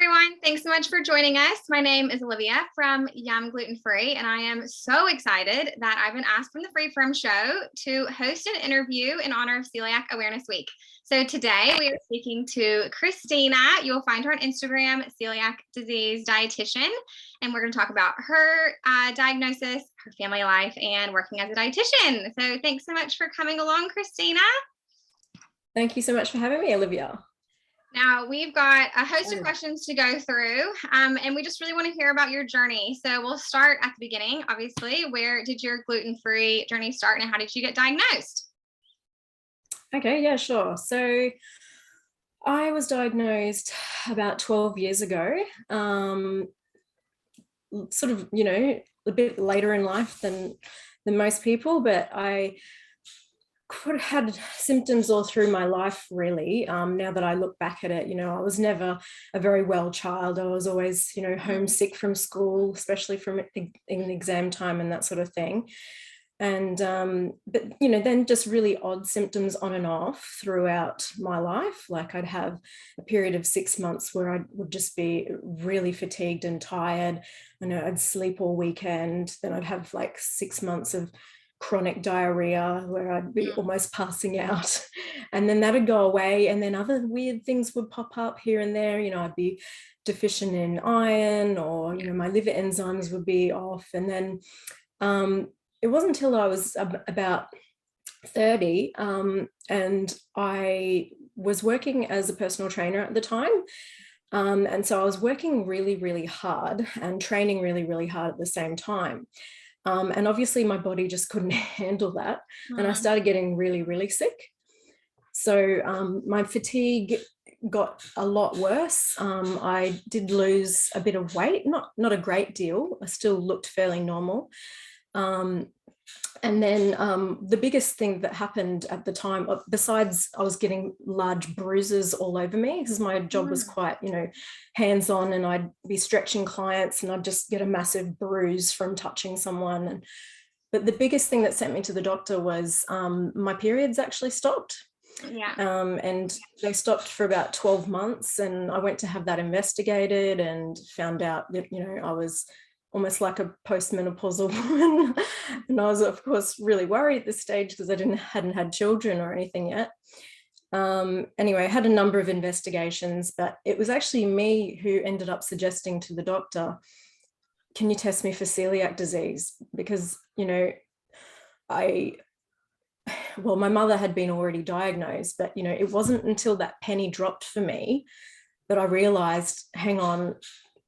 Everyone, thanks so much for joining us. My name is Olivia from Yum Gluten Free, and I am so excited that I've been asked from the Freeform Show to host an interview in honor of Celiac Awareness Week. So today we are speaking to Kristina. You'll find her on Instagram, Celiac Disease Dietitian, and we're going to talk about her diagnosis, her family life, and working as a dietitian. So thanks so much for coming along, Kristina. Thank you so much for having me, Olivia. Now, we've got a host of questions to go through, and we just really want to hear about your journey. So we'll start at the beginning, obviously. Where did your gluten-free journey start, and how did you get diagnosed? Okay, yeah, sure. So I was diagnosed about 12 years ago, sort of, a bit later in life than most people, but I could have had symptoms all through my life, really. Now that I look back at it, I was never a very well child. I was always, homesick from school, especially from in exam time and that sort of thing. And, but, then just really odd symptoms on and off throughout my life. Like I'd have a period of 6 months where I would just be really fatigued and tired. I'd sleep all weekend. Then I'd have like 6 months of chronic diarrhea where I'd be almost passing out, and then that'd go away, and then other weird things would pop up here and there. I'd be deficient in iron, or my liver enzymes would be off. And then it wasn't until I was about 30 and I was working as a personal trainer at the time. And so I was working really, really hard and training really, really hard at the same time. And obviously my body just couldn't handle that. And I started getting really, really sick. So my fatigue got a lot worse. I did lose a bit of weight, not a great deal. I still looked fairly normal. And then the biggest thing that happened at the time, besides I was getting large bruises all over me, because my job was quite, hands-on, and I'd be stretching clients and I'd just get a massive bruise from touching someone. But the biggest thing that sent me to the doctor was my periods actually stopped. Yeah. And they stopped for about 12 months, and I went to have that investigated and found out that, I was almost like a postmenopausal woman. And I was, of course, really worried at this stage because I hadn't had children or anything yet. Anyway, I had a number of investigations, but it was actually me who ended up suggesting to the doctor, can you test me for celiac disease? Because, my mother had been already diagnosed, but, it wasn't until that penny dropped for me that I realized, hang on,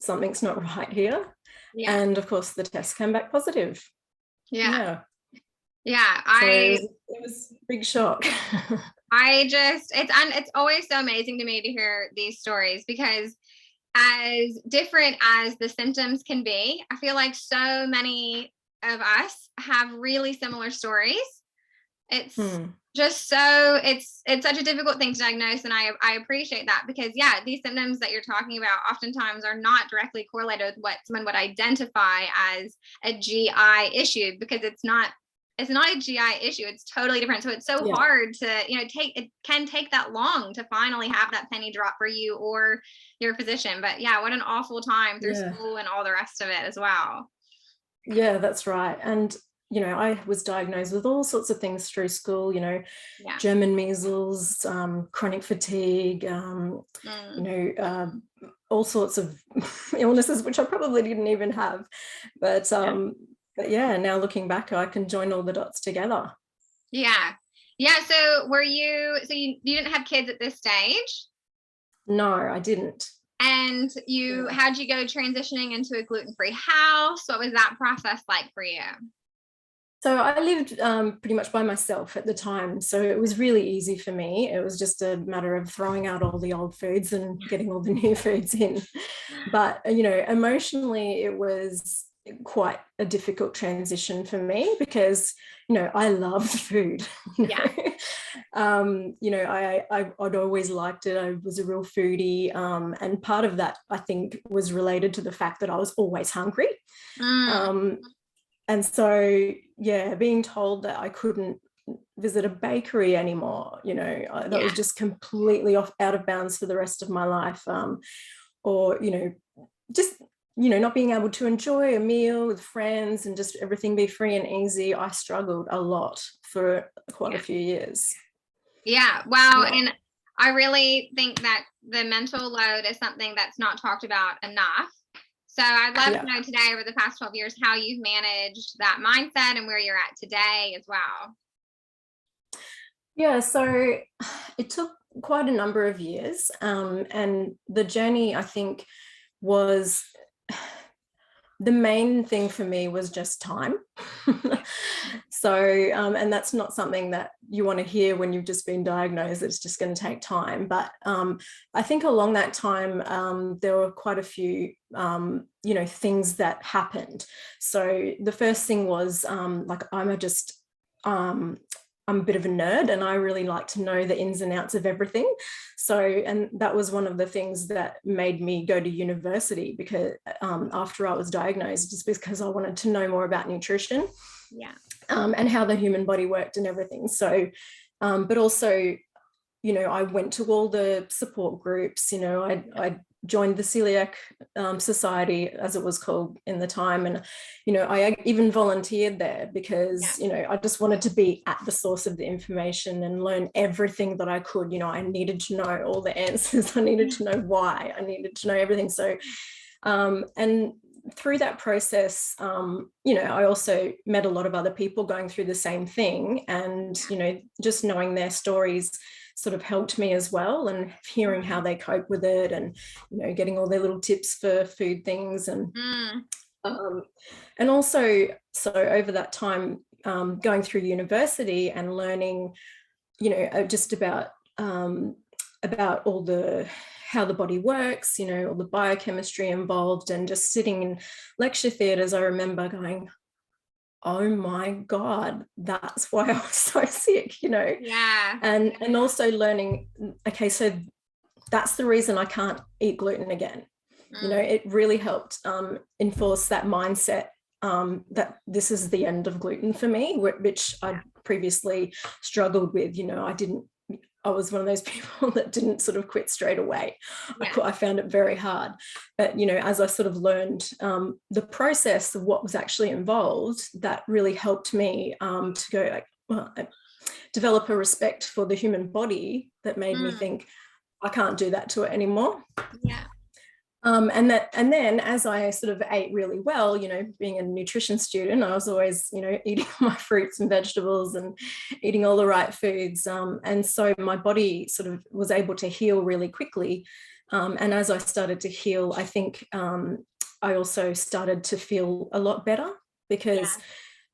something's not right here. Yeah. And of course the test came back positive. Yeah. It was a big shock. It's always so amazing to me to hear these stories, because as different as the symptoms can be, I feel like so many of us have really similar stories. It's just so it's such a difficult thing to diagnose, and I appreciate that, because these symptoms that you're talking about oftentimes are not directly correlated with what someone would identify as a GI issue, because it's not a GI issue. It's totally different. So it's so hard to it can take that long to finally have that penny drop for you or your physician. But what an awful time through school and all the rest of it as well. Yeah, that's right. And I was diagnosed with all sorts of things through school, German measles, chronic fatigue, all sorts of illnesses, which I probably didn't even have. But now looking back, I can join all the dots together. Yeah. So you didn't have kids at this stage? No, I didn't. And how'd you go transitioning into a gluten-free house? What was that process like for you? So I lived pretty much by myself at the time. So it was really easy for me. It was just a matter of throwing out all the old foods and getting all the new foods in. But, emotionally, it was quite a difficult transition for me, because, I loved food. I'd always liked it. I was a real foodie. And part of that, I think, was related to the fact that I was always hungry. And so, being told that I couldn't visit a bakery anymore, that was just completely out of bounds for the rest of my life. or, just, not being able to enjoy a meal with friends and just everything be free and easy. I struggled a lot for quite a few years. Yeah. Wow. Yeah. And I really think that the mental load is something that's not talked about enough. So I'd love to know today, over the past 12 years, how you've managed that mindset and where you're at today as well. Yeah, so it took quite a number of years. And the journey, I think, was the main thing for me was just time. So, and that's not something that you want to hear when you've just been diagnosed. It's just going to take time. But I think along that time, there were quite a few, things that happened. So the first thing was I'm a bit of a nerd, and I really like to know the ins and outs of everything. So, and that was one of the things that made me go to university, because after I was diagnosed, just because I wanted to know more about nutrition, and how the human body worked and everything. So, but also, I went to all the support groups. I joined the Coeliac Society, as it was called in the time, and I even volunteered there because I just wanted to be at the source of the information and learn everything that I could. I needed to know all the answers. I needed to know why. I needed to know everything. So and through that process, I also met a lot of other people going through the same thing, and just knowing their stories sort of helped me as well, and hearing how they cope with it, and getting all their little tips for food things, and also, so over that time, going through university and learning just about all the how the body works, all the biochemistry involved, and just sitting in lecture theatres, I remember going, oh my God, that's why I was so sick, and also learning, okay, so that's the reason I can't eat gluten again. It really helped enforce that mindset that this is the end of gluten for me, which I previously struggled with. I was one of those people that didn't sort of quit straight away. I found it very hard. But, as I sort of learned the process of what was actually involved, that really helped me to go, develop a respect for the human body that made me think, I can't do that to it anymore. And then as I sort of ate really well, being a nutrition student, I was always, eating my fruits and vegetables and eating all the right foods. And so my body sort of was able to heal really quickly. And as I started to heal, I think I also started to feel a lot better, because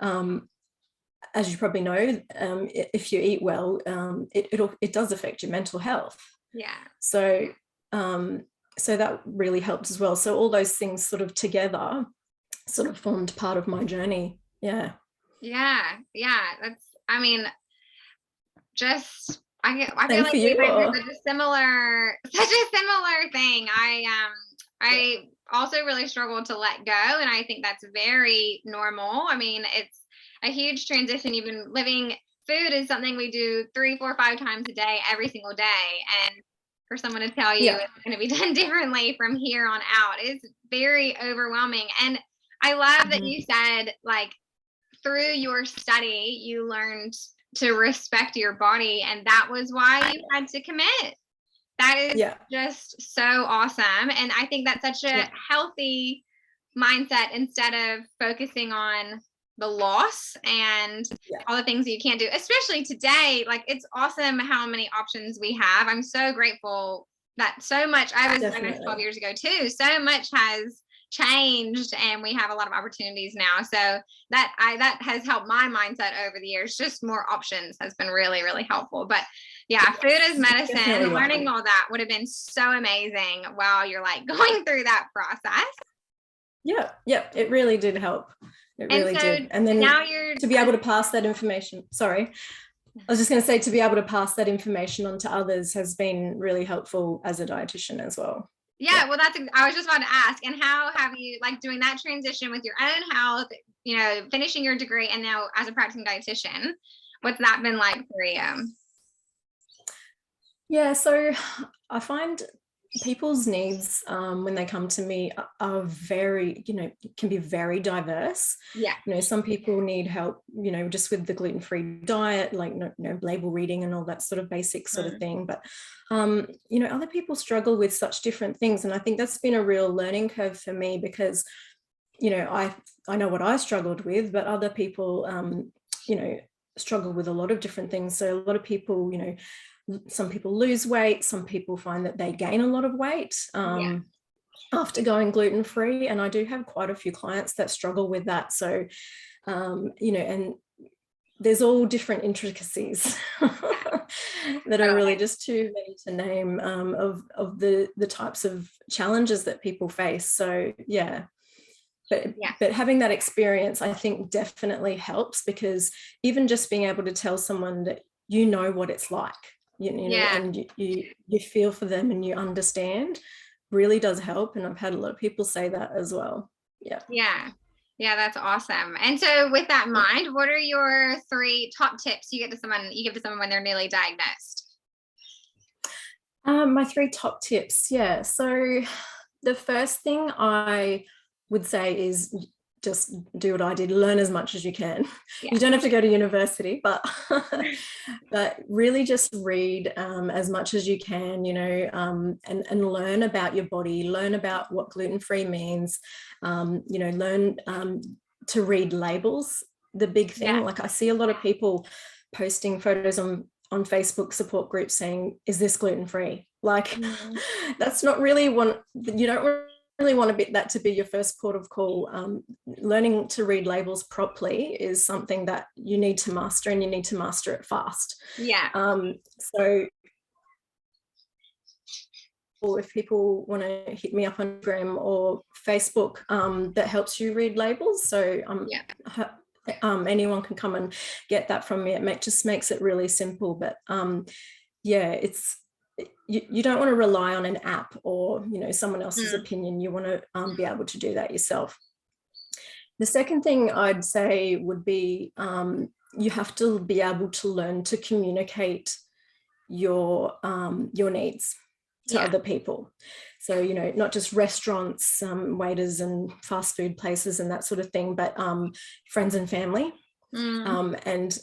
as you probably know, if you eat well, it does affect your mental health. So that really helped as well. So all those things sort of together sort of formed part of my journey. Yeah. That's, I mean, just, I feel like we went through such a similar thing. I also really struggled to let go. And I think that's very normal. I mean, it's a huge transition. Even living, food is something we do 3, 4, 5 times a day, every single day. And for someone to tell you it's going to be done differently from here on out is very overwhelming. And I love that you said, like, through your study, you learned to respect your body, and that was why you had to commit. That is just so awesome. And I think that's such a healthy mindset, instead of focusing on the loss and all the things that you can't do, especially today. Like, it's awesome how many options we have. I'm so grateful that so much, I was diagnosed 12 years ago too, so much has changed, and we have a lot of opportunities now. So that has helped my mindset over the years. Just more options has been really, really helpful. But food is medicine. Learning all that would have been so amazing while you're like going through that process. It really did help. It really did. And then now to be able to pass that information, I was just going to say, to be able to pass that information on to others has been really helpful as a dietitian as well. Well, I was just about to ask, and how have you, like, doing that transition with your own health, finishing your degree, and now as a practicing dietitian, what's that been like for you? So I find people's needs when they come to me are very, can be very diverse. Yeah. Some people need help, just with the gluten-free diet, like, label reading and all that sort of basic sort of thing. But, other people struggle with such different things. And I think that's been a real learning curve for me because, I know what I struggled with, but other people, struggle with a lot of different things. So a lot of people, some people lose weight, some people find that they gain a lot of weight after going gluten-free. And I do have quite a few clients that struggle with that. So, and there's all different intricacies that are really just too many to name of the types of challenges that people face. So, yeah. But having that experience, I think, definitely helps, because even just being able to tell someone that what it's like, and you feel for them and you understand, really does help. And I've had a lot of people say that as well. Yeah, that's awesome. And so with that in mind, what are your 3 top tips you give to someone when they're newly diagnosed? My 3 top tips. So the first thing I would say is just do what I did, learn as much as you can. You don't have to go to university, but really just read as much as you can, and learn about your body, learn about what gluten-free means, learn to read labels. The big thing, like I see a lot of people posting photos on Facebook support groups saying, is this gluten-free? Like, that's not really you don't really want that to be your first port of call. Learning to read labels properly is something that you need to master, and you need to master it fast. So if people want to hit me up on Instagram or Facebook, that helps you read labels. So anyone can come and get that from me. It just makes it really simple. But it's you don't want to rely on an app or someone else's opinion. You want to be able to do that yourself. The second thing I'd say would be you have to be able to learn to communicate your needs to other people. So not just restaurants, waiters and fast food places and that sort of thing, but friends and family. And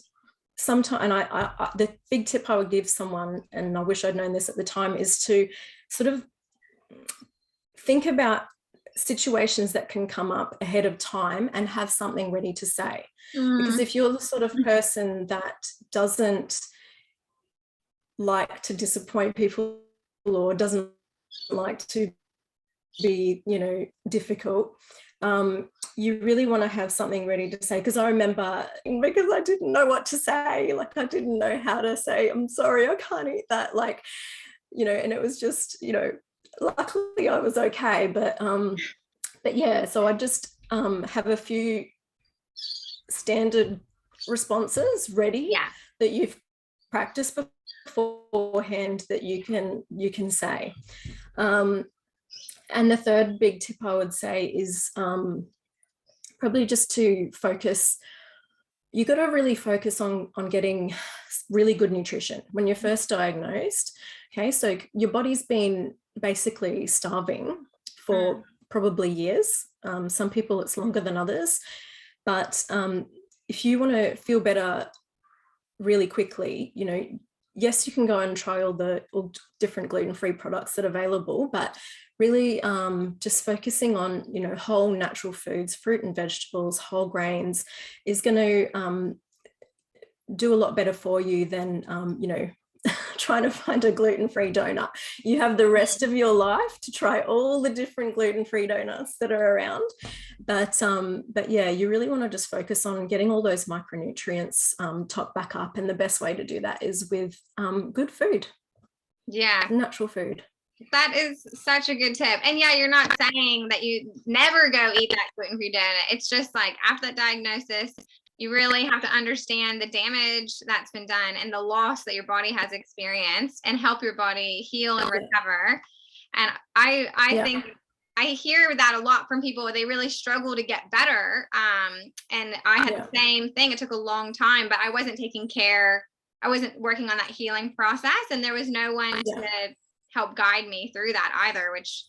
sometimes, and I the big tip I would give someone, and I wish I'd known this at the time, is to sort of think about situations that can come up ahead of time and have something ready to say. Because if you're the sort of person that doesn't like to disappoint people or doesn't like to be, difficult, you really want to have something ready to say. Because I remember, because I didn't know what to say, like I didn't know how to say, I'm sorry, I can't eat that, like, and it was just, luckily I was okay. But yeah, so I just have a few standard responses ready that you've practiced beforehand that you can say. And the third big tip I would say is probably just to focus. You got to really focus on getting really good nutrition when you're first diagnosed. Okay, so your body's been basically starving for probably years. Some people it's longer than others, but if you want to feel better really quickly, yes, you can go and try all the different gluten-free products that are available, but really just focusing on, whole natural foods, fruit and vegetables, whole grains is going to do a lot better for you than, trying to find a gluten-free donut. You have the rest of your life to try all the different gluten-free donuts that are around. But yeah, you really want to just focus on getting all those micronutrients topped back up. And the best way to do that is with good food. Natural food. That is such a good tip. And yeah, you're not saying that you never go eat that gluten-free donut. It's just like after that diagnosis, you really have to understand the damage that's been done and the loss that your body has experienced and help your body heal and recover. And I think I hear that a lot from people. They really struggle to get better. And I had the same thing. It took a long time, but I wasn't taking care. I wasn't working on that healing process, and there was no one to help guide me through that either, which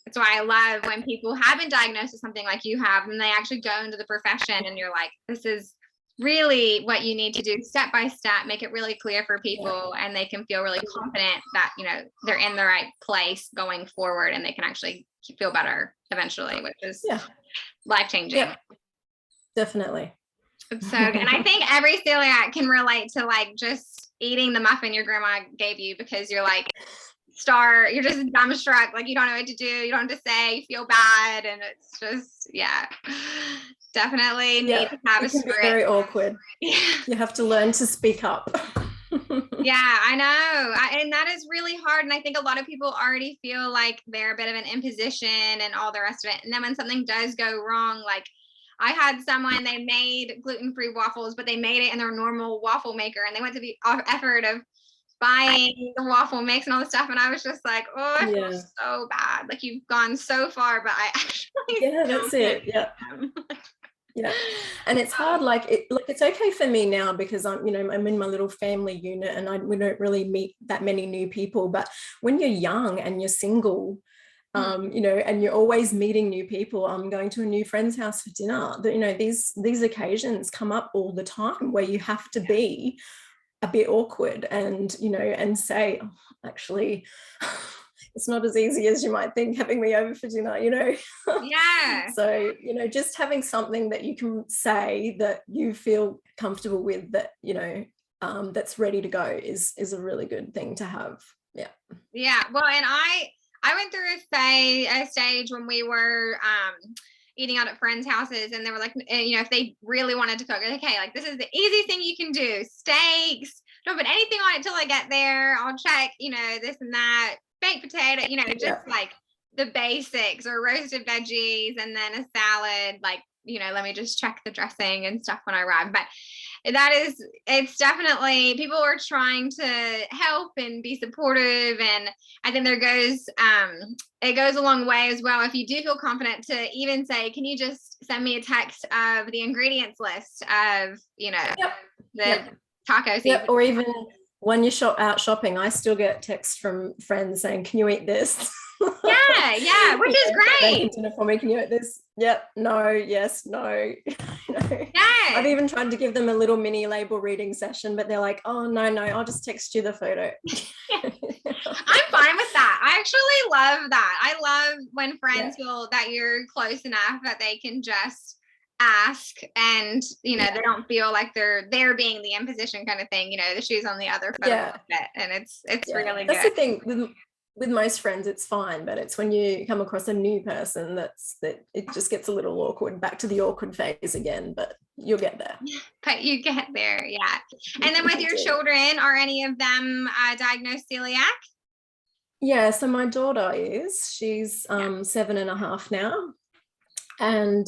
that's why I love when people have been diagnosed with something like you have, and they actually go into the profession and you're like, this is really what you need to do step by step, make it really clear for people, and they can feel really confident that, you know, they're in the right place going forward, and they can actually feel better eventually, which is life-changing. Yeah, definitely. So, and I think every celiac can relate to like just eating the muffin your grandma gave you, because you're like, you're just dumbstruck, like you don't know what to do, you don't know what to say, you feel bad, and it's just definitely need to have a script. Very awkward. You have to learn to speak up. I know, and that is really hard, and I think a lot of people already feel like they're a bit of an imposition and all the rest of it, and then when something does go wrong, like I had someone, they made gluten-free waffles, but they made it in their normal waffle maker, and they went to the effort of buying the waffle mix and all the stuff, and I was just like, oh, I feel so bad, like you've gone so far, but I actually that's it. And it's hard, like it's okay for me now because I'm in my little family unit, and we don't really meet that many new people, but when you're young and you're single, and you're always meeting new people, I'm going to a new friend's house for dinner, these occasions come up all the time where you have to be a bit awkward and and say, oh, actually it's not as easy as you might think having me over for dinner, so just having something that you can say that you feel comfortable with, that that's ready to go is a really good thing to have. Well, and I went through a stage when we were eating out at friends' houses, and they were like, if they really wanted to cook, okay, like this is the easy thing you can do, steaks, don't put anything on it till I get there, I'll check, this and that, baked potato, just like the basics, or roasted veggies, and then a salad, like, let me just check the dressing and stuff when I arrive. But it's definitely, people are trying to help and be supportive, and I think it goes a long way as well if you do feel confident to even say, can you just send me a text of the ingredients list of the tacos, or even when you out shopping, I still get texts from friends saying, can you eat this? Which is great. Dinner for me, can you eat this? No, yes, no. I've even tried to give them a little mini label reading session, but they're like, oh no, I'll just text you the photo. I'm fine with that. I actually love that. I love when friends feel that you're close enough that they can just ask, and they don't feel like they're being the imposition kind of thing, the shoes on the other foot a bit, and it's really good. That's the thing with most friends, it's fine, but it's when you come across a new person that it just gets a little awkward, back to the awkward phase again, but you'll get there. But you get there. And then with your children, are any of them diagnosed celiac? So my daughter she's 7.5 now, and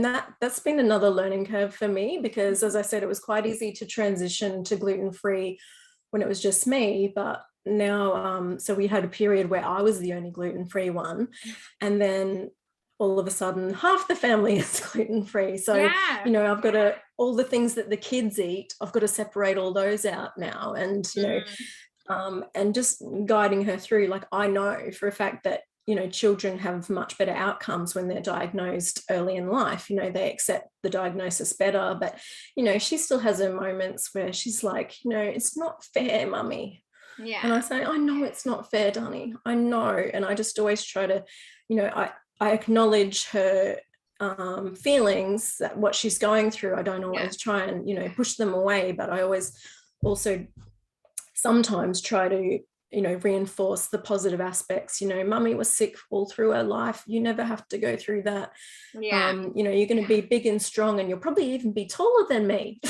that's been another learning curve for me, because as I said, it was quite easy to transition to gluten-free when it was just me, but now so we had a period where I was the only gluten-free one, and then all of a sudden half the family is gluten-free, so I've got all the things that the kids eat, I've got to separate all those out now, and and just guiding her through, like, I know for a fact that children have much better outcomes when they're diagnosed early in life. They accept the diagnosis better, but she still has her moments where she's like, it's not fair, mummy. And I say, I know it's not fair, Danny, I know. And I just always try to, I acknowledge her feelings, that what she's going through. I don't always try and, push them away, but I always also sometimes try to, reinforce the positive aspects. Mummy was sick all through her life. You never have to go through that. You're going to be big and strong, and you'll probably even be taller than me.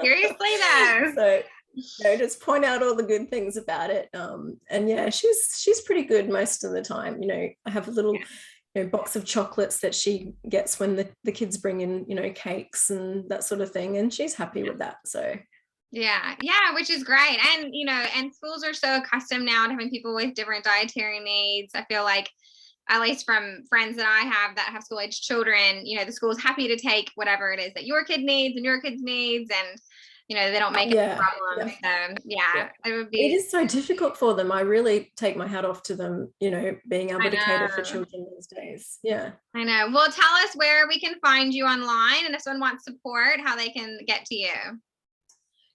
Seriously though. So just point out all the good things about it. And she's pretty good most of the time. I have a little box of chocolates that she gets when the kids bring in cakes and that sort of thing, and she's happy with that. So which is great. And and schools are so accustomed now to having people with different dietary needs. I feel like, at least from friends that I have that have school-age children, the school is happy to take whatever it is that your kid needs and your kids needs, and they don't make any problems. So it would be. It is so difficult for them. I really take my hat off to them, being able to cater for children these days. Yeah. I know. Well, tell us where we can find you online, and if someone wants support, how they can get to you.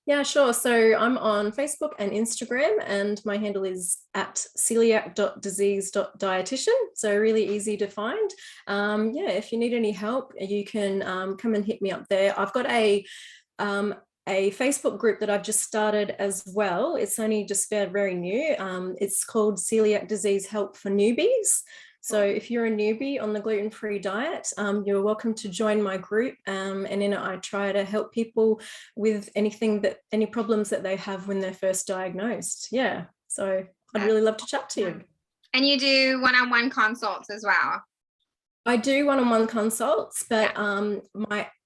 Yeah, sure. So I'm on Facebook and Instagram, and my handle is at coeliac.disease.dietitian. So really easy to find. If you need any help, you can come and hit me up there. I've got a Facebook group that I've just started as well. It's only just very new. It's called Celiac Disease Help for Newbies. So if you're a newbie on the gluten-free diet, you're welcome to join my group. And in it, I try to help people with any problems that they have when they're first diagnosed. Yeah. So I'd really love to chat to you. And you do one-on-one consults as well? I do one-on-one consults, but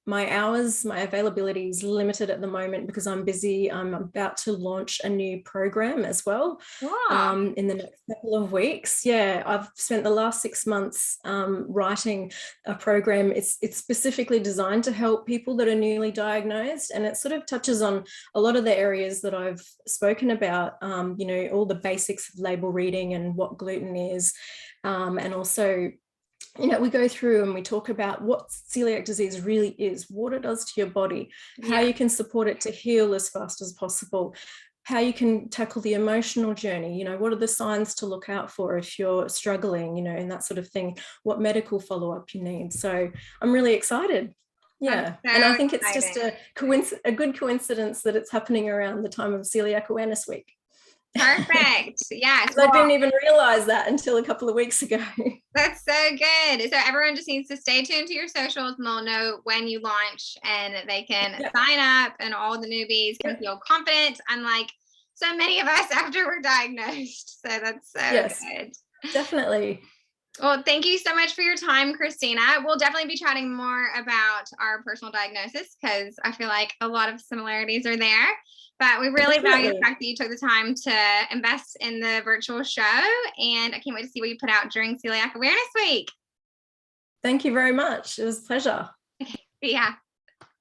my availability is limited at the moment because I'm busy. I'm about to launch a new program as well in the next couple of weeks. Yeah, I've spent the last 6 months writing a program. It's specifically designed to help people that are newly diagnosed, and it sort of touches on a lot of the areas that I've spoken about, all the basics of label reading and what gluten is, and also we go through and we talk about what celiac disease really is, what it does to your body, how you can support it to heal as fast as possible, how you can tackle the emotional journey, what are the signs to look out for if you're struggling, and that sort of thing, what medical follow-up you need. So I'm really excited. Yeah. And I think it's just a good coincidence that it's happening around the time of Celiac Awareness Week. Perfect. Yes. I didn't even realize that until a couple of weeks ago. That's so good. So everyone just needs to stay tuned to your socials, and they'll know when you launch, and they can sign up, and all the newbies can feel confident, unlike so many of us after we're diagnosed. So that's so good. Definitely. Well, thank you so much for your time, Kristina. We'll definitely be chatting more about our personal diagnosis because I feel like a lot of similarities are there. But we really value the fact that you took the time to invest in the virtual show, and I can't wait to see what you put out during Celiac Awareness Week. Thank you very much. It was a pleasure. See ya.